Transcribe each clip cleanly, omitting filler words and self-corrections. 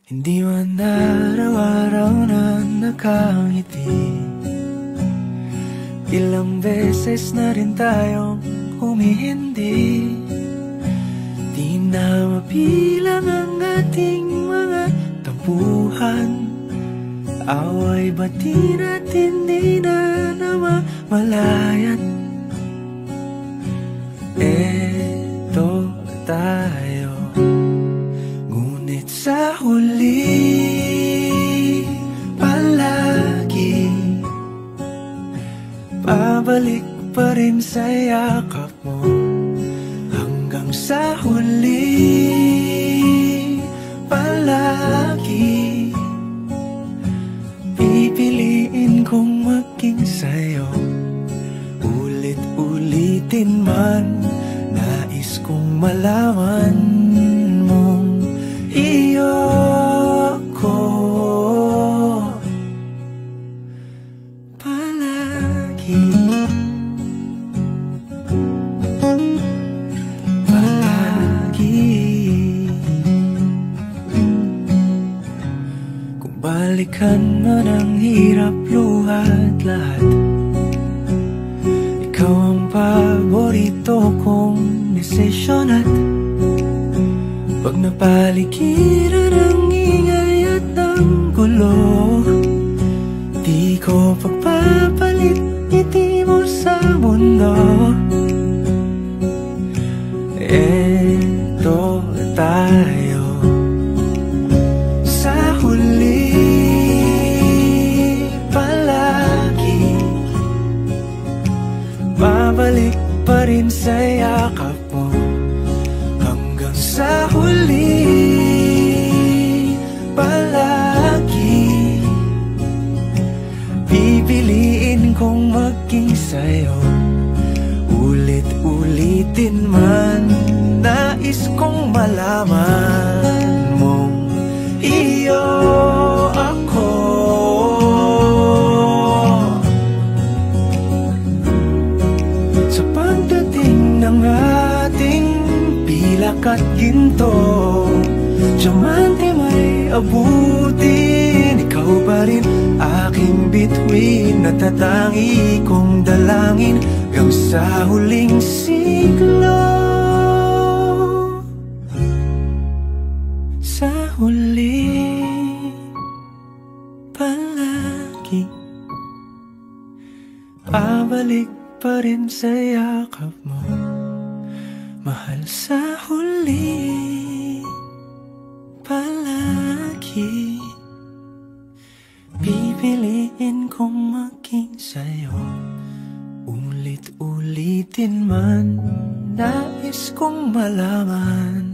Hindi man araw-araw na nakangiti, ilang beses na rin tayong humihindi. Di na mabilang ang ating mga tampuhan, away bati natin di na namamalayat. Eto tayo, ngunit sa huli palagi babalik pa rin sa yakap mo. Hanggang sa huli palagi pipiliin kong maging sa'yo. Ulit-ulitin man, nais kong malaman mong iyo ko palagi. Kung balikan man ang hirap, luhat lahat, ikaw ang paborito kong desisyon. At pag napaligiran ang ingay at ang gulo, di ko pagpapalit ngiti mo sa mundo. Eto tayo, sa huli palagi babalik pa rin sa yakap mo. Hanggang sa huli palagi pipiliin kong maging sa'yo. Ulit-ulitin man, nais kong malaman mong iyo ako. Sa pagdating ng ating pilak at ginto, diamante may abutin, ikaw pa rin aking bituin, natatangi kong dalangin hanggang sa huling siglo. Sa huli palagi babalik pa rin sa yakap mo, mahal. Sa huli palagi pipiliin kong maging sa'yo. Ulit-ulitin man, nais kong malaman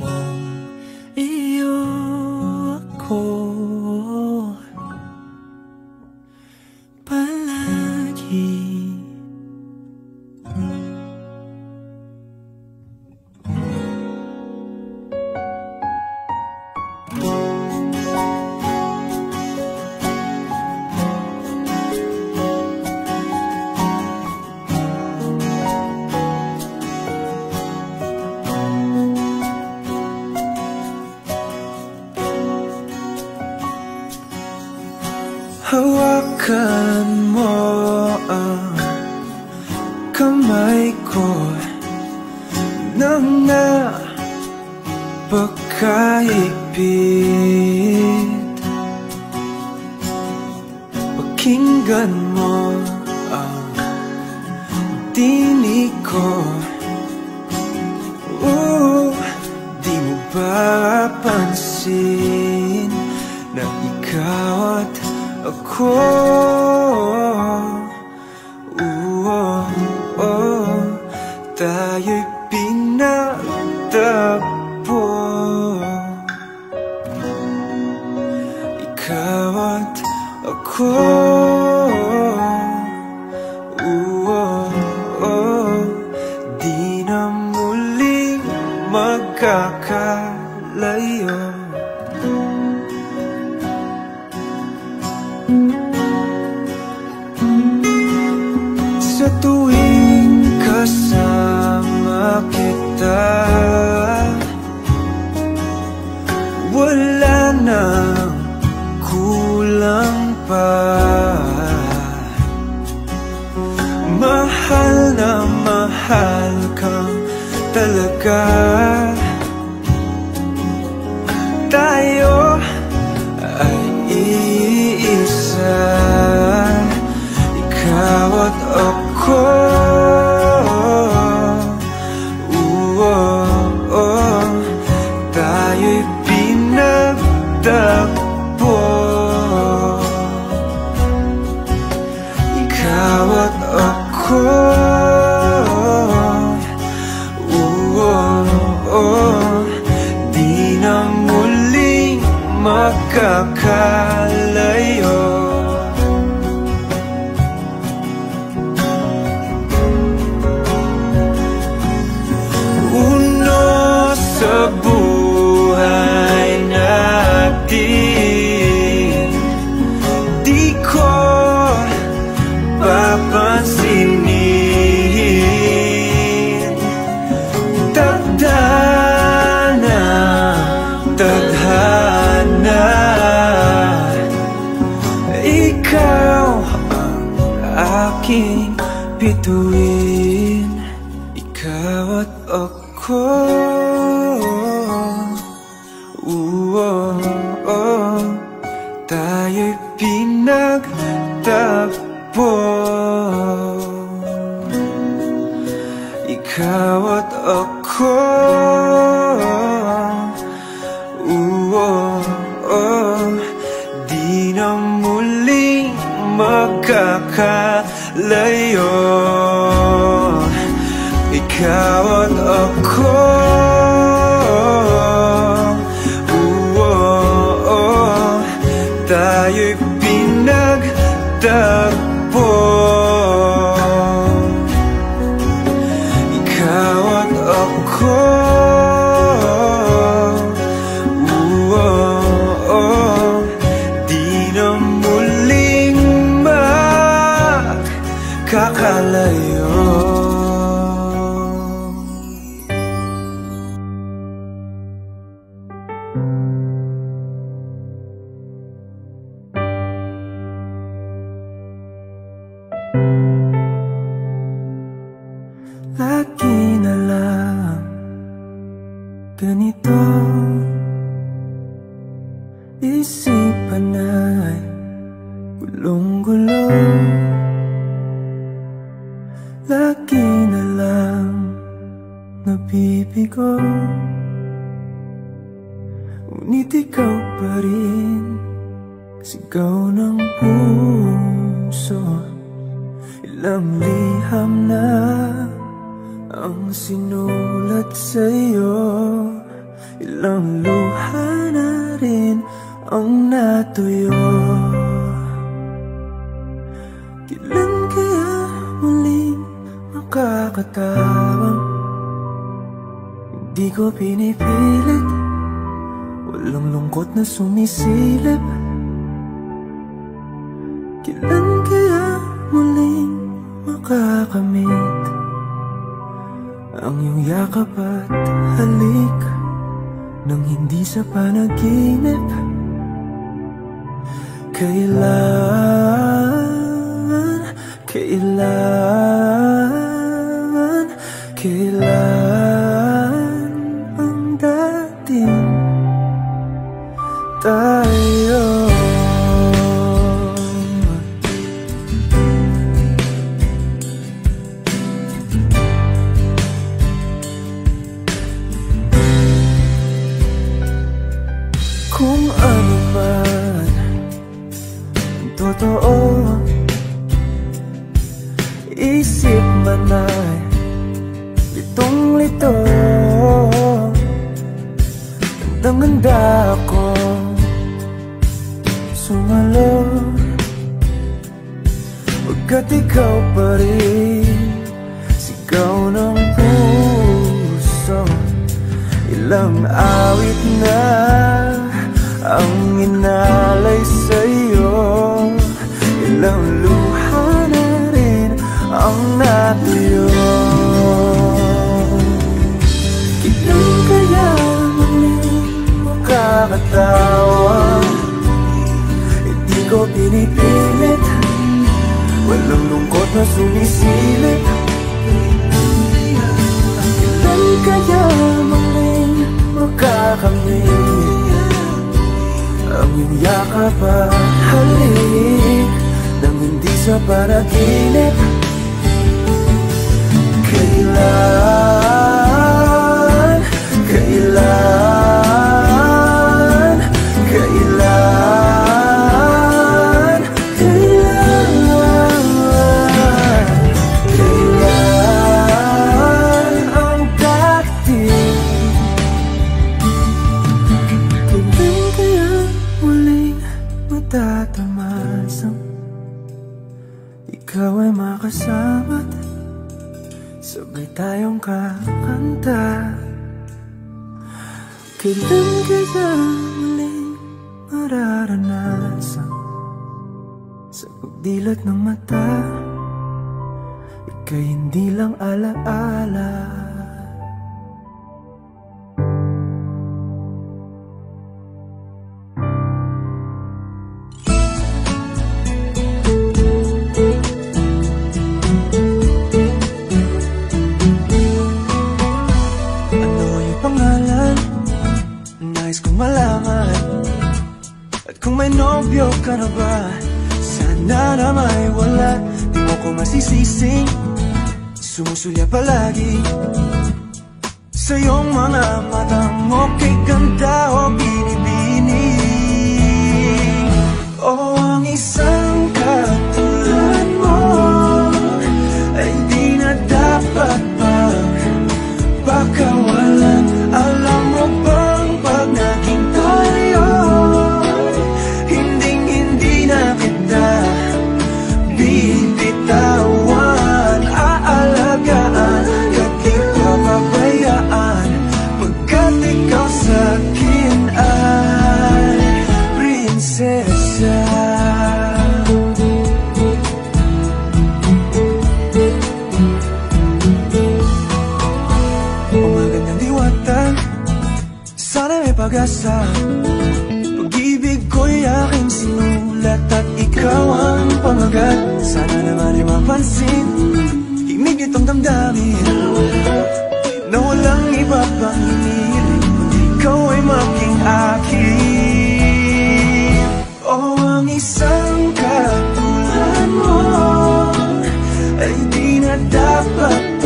mong iyo ako palagi. Hawakan mo ang kamay ko nang napakahigpit. Pakinggan mo ang tinig ko. Di mo ba pansin na ikaw at ako, tayo'y pinagtagpo. Ikaw at ako, di na muling magkakalayo. Sa tuwing kasama kita, wala nang kulang pa. Mahal na mahal kang talaga. Tayo ay iisa, ikaw at ako. Tayo'y pinagtagpo, ikaw at ako. Di na muling magkakalayo. Uno sa buhay natin, di ko papansinin. Tadhana, tadhana, ikaw ang aking bituin, ikaw at ako. Tayo'y pinagtagpo, ikaw at ako. Di na muling magkakalayo, ikaw at ako. Tayo'y pinagtagpo, ikaw at ako. Di na muling magkakalayo. Lagi na lang ganito, isipan ay gulong-gulo. Lagi na lang nabibigo, ngunit ikaw pa rin sigaw ng puso. Ilang liham na ang sinulat sa'yo, ilang luha na rin ang natuyo. Kailan kaya muling makakatawang? Hindi ko pinipilit, walang lungkot na sumisilip. Kailan kaya muling makakamit ang iyong yakap at halik nang hindi sa panaginip? Kailan, kailan, kailan ang dating tayo? Kung ano man ang totoo, isip man ay litong-lito. Gandang-ganda ako sumalo, pagkat ikaw pa rin sigaw ng puso. Ilang awit na ang inalay sa'yo, ilang luha na rin ang natuyo. Kailan kaya muling nakakatawa. Hindi ko pinipilit, walang lungkot na sumisilip. Kailan kaya muling makakamit ang iyong yakap at halik nang hindi sa panaginip? Kailan, kailan, kailan, kailan, kailan ang dating? Kailan kaya muling matatamasang ikaw ay makasama't sabay tayong kakanta? Kailan kaya muling mararanasan sa pagdilat ng mata ika'y hindi lang alaala? Nais kong malaman, at kung may nobyo ka na ba, sana na may wala. Di mo ko masisising sumusulya palagi sa iyong mga matang okay ganda o binibini. O ang isang katulad mo ay di na dapat pagkawalan. Alam mo bang pag naging tayo, hinding-hindi na kita bibitawan. Aalagaan, di papabayaan, pagkat ikaw sa'kin ay prinsesa. Sana may pag-asa, pag-ibig ko'y aking sinulat at ikaw ang pamagat. Sana naman ay mapansin himig nitong damdamin na walang iba pang hiniling kundi ikaw ay maging akin. O ang isang katulad mo ay di na dapat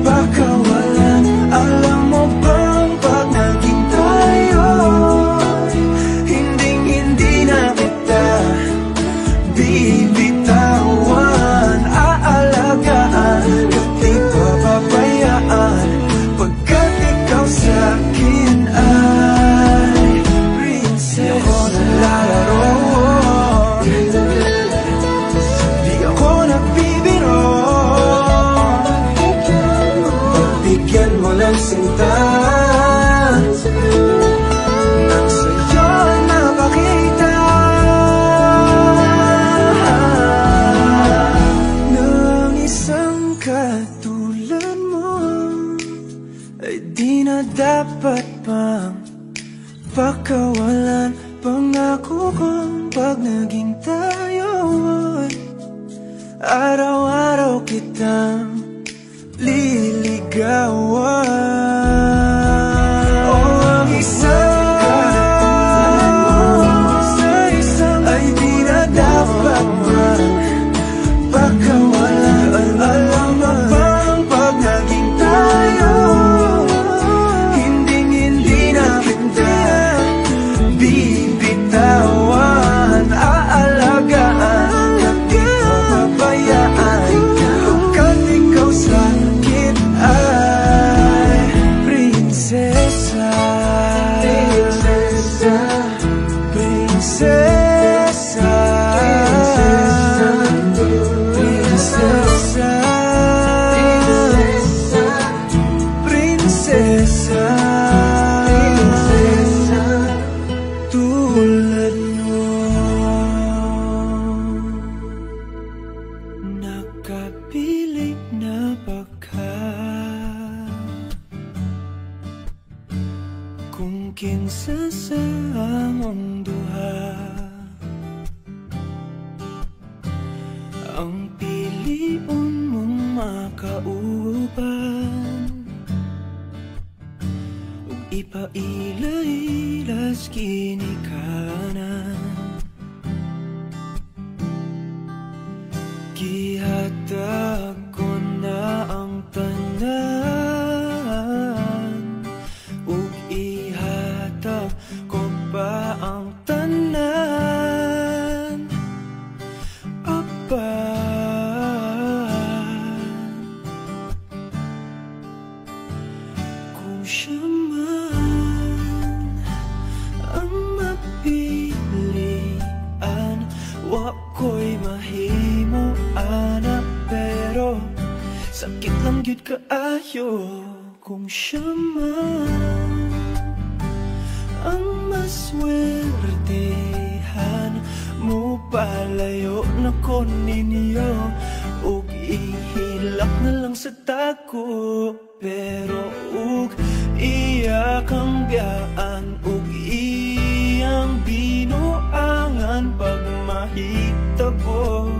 pagkawalan. Alam mo ba bibitawan, aalagaan, di papabayaan, pagkat ikaw sa'kin ay prinsesa. Di ako nalalaro, di ako nagbibiro, pagbigyan mo ng sinta nang sa'yo napakita. Katulad mo ay di na dapat pang pagkawalan. Pangako kong pag naging tayo ay araw-araw kitang liligawan. O ang isang katulad mo sa isang ay di na dapat pang pagkawalan. Alam mo bang pag naging tayo, hinding-hindi na kita bibitawan. Aalagaan, di papabayaan, pagkat ikaw sa'kin ay Ang kinsa sa among duha, ang pilion mong makauban, ug ipaila-ilas ginikanan. Gihatag ko na ang tanan, ug ihatag ko pa ang tanan. Kung siya man ang mapilian, wa ko'y mahimo ana, pero sakit lang gyud kaayo. Kung siya man ang maswertehan, mo palayo na ko ninyo, ug ihilak na lang sa tako. Pero ug iya kang biyaan, ug iyang binuangan pag mahitabo.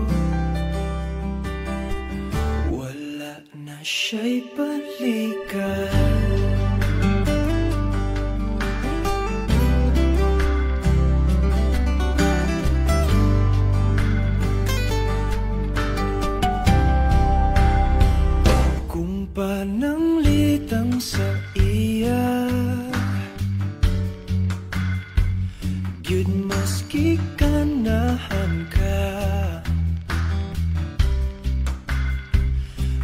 Wala na siya'y balikan. Pananglitang sa iya, gyud maski ganahan ka,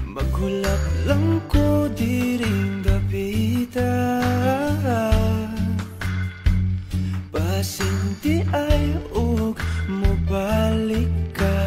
maghulak lang ko diring dapita, pasinti ay ug mobalik ka.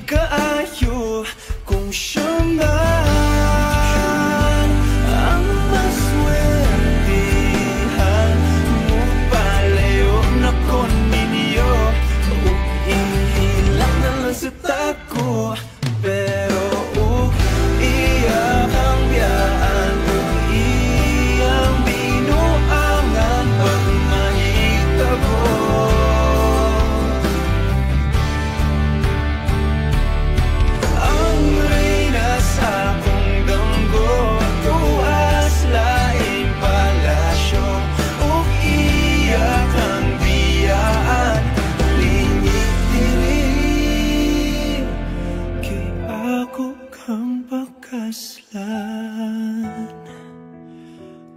Kaayo kung siya man ang maswertehan, mo palayo na ko ninyo, ug ihilak na lang sa tako. Pero ug iya kang biyaan, ug iyang binuangan pag mahitabo.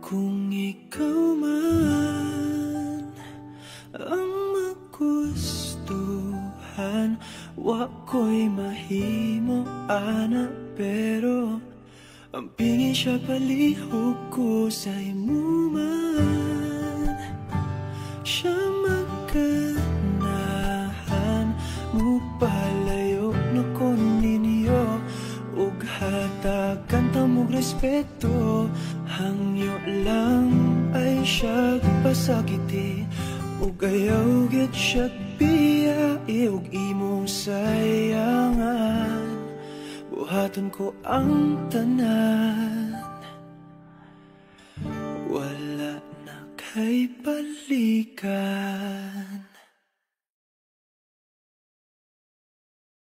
Kung ikaw man ang magustuhan, wa ko'y mahimo ana, pero ang pingin siya palihog ko sa imo man. Siya maganahan, mo palayo na ko ninyo, ug hatagan ta mong respeto. Hangyo lang ay siyag pasakiti, ug ayaw gyud siyag biyai, ug imong sayangan. Buhaton ko ang tanan, wala na kay balikan.